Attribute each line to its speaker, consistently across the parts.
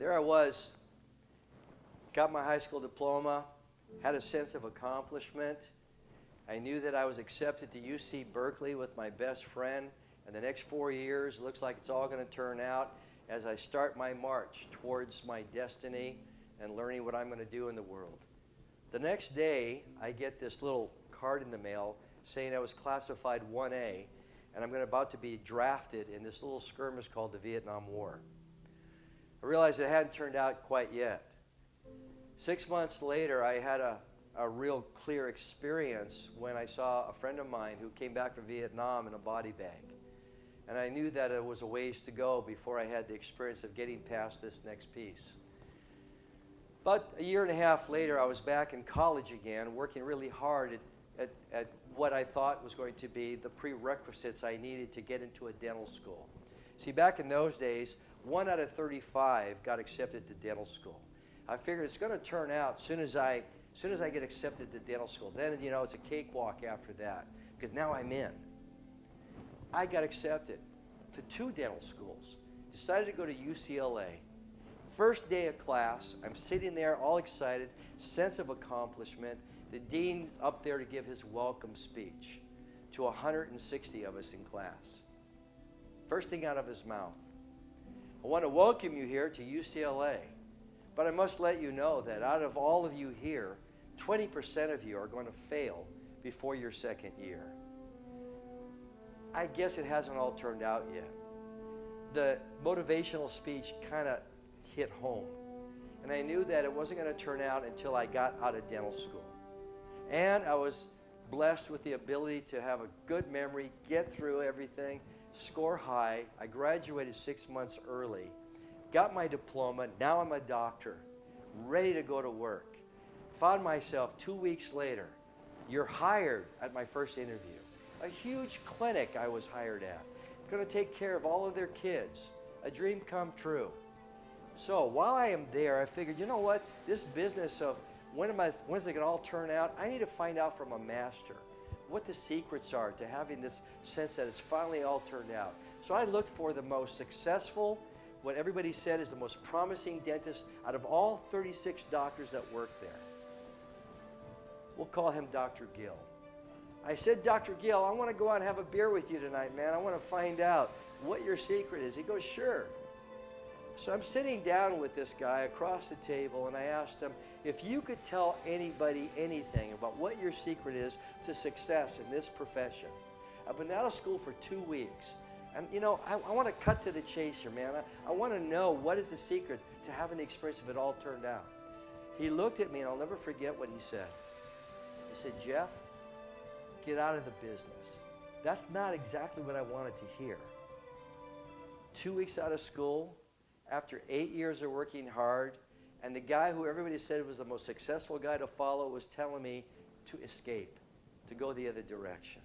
Speaker 1: there I was, got my high school diploma, had a sense of accomplishment. I knew that I was accepted to UC Berkeley with my best friend. And the next 4 years, it looks like it's all going to turn out as I start my march towards my destiny and learning what I'm going to do in the world. The next day, I get this little card in the mail saying I was classified 1A, and I'm about to be drafted in this little skirmish called the Vietnam War. I realized it hadn't turned out quite yet. 6 months later, I had a real clear experience when I saw a friend of mine who came back from Vietnam in a body bag. And I knew that it was a ways to go before I had the experience of getting past this next piece. About a year and a half later, I was back in college again, working really hard at what I thought was going to be the prerequisites I needed to get into a dental school. See, back in those days, 1 out of 35 got accepted to dental school. I figured it's going to turn out as soon as I get accepted to dental school. Then, it's a cakewalk after that, because now I'm in. I got accepted to 2 dental schools, decided to go to UCLA. First day of class, I'm sitting there all excited, sense of accomplishment. The dean's up there to give his welcome speech to 160 of us in class. First thing out of his mouth, I want to welcome you here to UCLA, but I must let you know that out of all of you here, 20% of you are going to fail before your second year. I guess it hasn't all turned out yet. The motivational speech kind of hit home. And I knew that it wasn't going to turn out until I got out of dental school. And I was blessed with the ability to have a good memory, get through everything, score high. I graduated 6 months early, got my diploma. Now I'm a doctor, ready to go to work. Found myself 2 weeks later, you're hired at my first interview. A huge clinic I was hired at, going to take care of all of their kids. A dream come true. So while I am there, I figured, you know what? This business of when's it going to all turn out? I need to find out from a master what the secrets are to having this sense that it's finally all turned out. So I looked for the most successful, what everybody said is the most promising dentist out of all 36 doctors that work there. We'll call him Dr. Gill. I said, Dr. Gill, I want to go out and have a beer with you tonight, man. I want to find out what your secret is. He goes, sure. So I'm sitting down with this guy across the table, and I asked him, if you could tell anybody anything about what your secret is to success in this profession. I've been out of school for 2 weeks. And, I want to cut to the chase here, man. I want to know what is the secret to having the experience of it all turned out. He looked at me, and I'll never forget what he said. He said, Jeff, get out of the business. That's not exactly what I wanted to hear. 2 weeks out of school, after 8 years of working hard, and the guy who everybody said was the most successful guy to follow was telling me to escape, to go the other direction.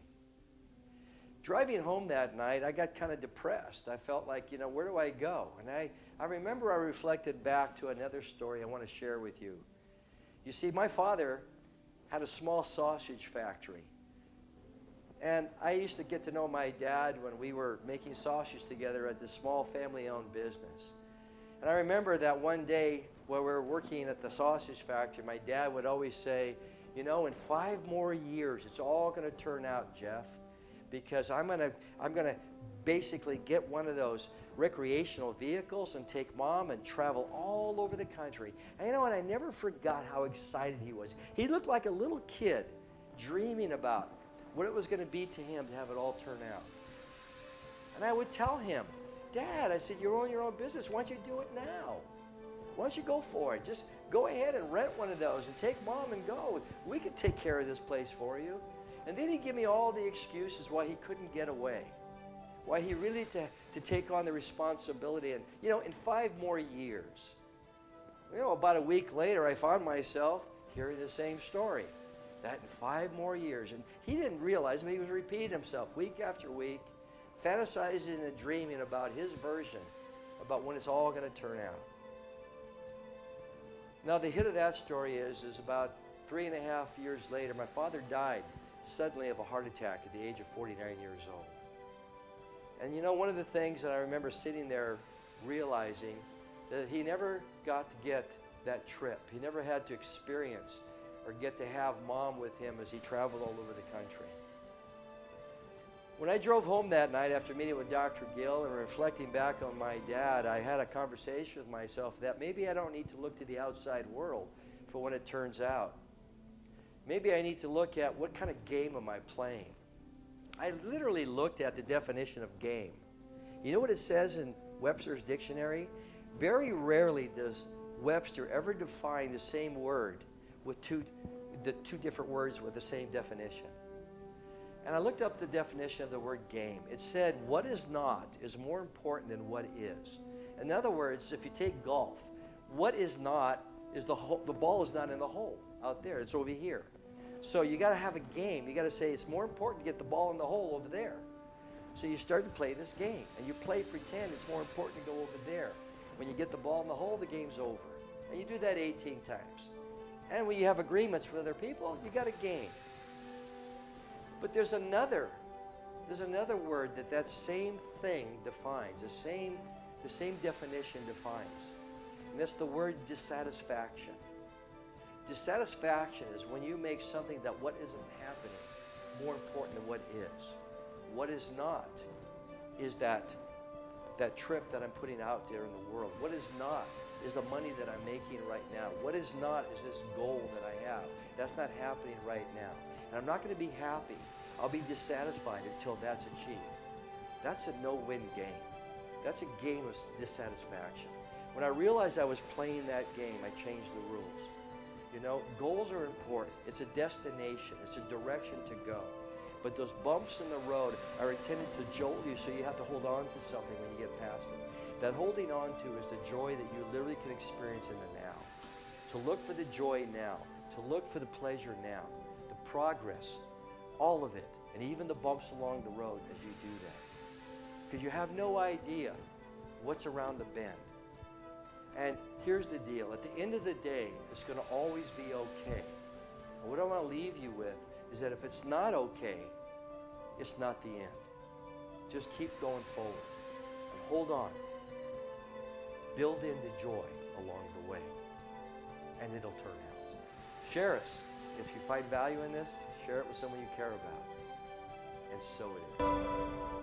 Speaker 1: Driving home that night, I got kind of depressed. I felt like, where do I go? And I remember I reflected back to another story I want to share with you. You see, my father had a small sausage factory. And I used to get to know my dad when we were making sausage together at this small family-owned business. And I remember that one day while we were working at the sausage factory, my dad would always say, in 5 more years, it's all going to turn out, Jeff, because I'm going to basically get one of those recreational vehicles and take Mom and travel all over the country. And I never forgot how excited he was. He looked like a little kid dreaming about what it was going to be to him to have it all turn out. And I would tell him, Dad, I said, you own your own business. Why don't you do it now? Why don't you go for it? Just go ahead and rent one of those and take Mom and go. We could take care of this place for you. And then he'd give me all the excuses why he couldn't get away, why he really to take on the responsibility. And, in 5 more years, about a week later, I found myself hearing the same story. That in 5 more years. And he didn't realize, he was repeating himself week after week, fantasizing and dreaming about his version about when it's all going to turn out. Now, the hit of that story is about 3.5 years later, my father died suddenly of a heart attack at the age of 49 years old. And one of the things that I remember sitting there realizing that he never got to get that trip. He never had to experience or get to have Mom with him as he traveled all over the country. When I drove home that night after meeting with Dr. Gill and reflecting back on my dad, I had a conversation with myself that maybe I don't need to look to the outside world for when it turns out. Maybe I need to look at what kind of game am I playing. I literally looked at the definition of game. You know what it says in Webster's dictionary? Very rarely does Webster ever define the same word with two different words with the same definition. And I looked up the definition of the word game. It said, what is not is more important than what is. In other words, if you take golf, what is not is the ball is not in the hole out there. It's over here. So you got to have a game. You got to say it's more important to get the ball in the hole over there. So you start to play this game, and you play pretend it's more important to go over there. When you get the ball in the hole, the game's over. And you do that 18 times. And when you have agreements with other people, you got a game. But there's another word that same thing defines, the same definition defines. And that's the word dissatisfaction. Dissatisfaction is when you make something that what isn't happening more important than what is. What is not is that trip that I'm putting out there in the world. What is not is the money that I'm making right now. What is not is this goal that I have. That's not happening right now. And I'm not going to be happy. I'll be dissatisfied until that's achieved. That's a no-win game. That's a game of dissatisfaction. When I realized I was playing that game, I changed the rules. You know, goals are important. It's a destination. It's a direction to go. But those bumps in the road are intended to jolt you, so you have to hold on to something when you get past it. That holding on to is the joy that you literally can experience in the now. To look for the joy now. To look for the pleasure now. The progress. All of it. And even the bumps along the road as you do that. Because you have no idea what's around the bend. And here's the deal. At the end of the day, it's going to always be okay. And what I want to leave you with is that if it's not okay, it's not the end. Just keep going forward. And hold on. Build in the joy along the way. And it'll turn out. Share us. If you find value in this, share it with someone you care about. And so it is.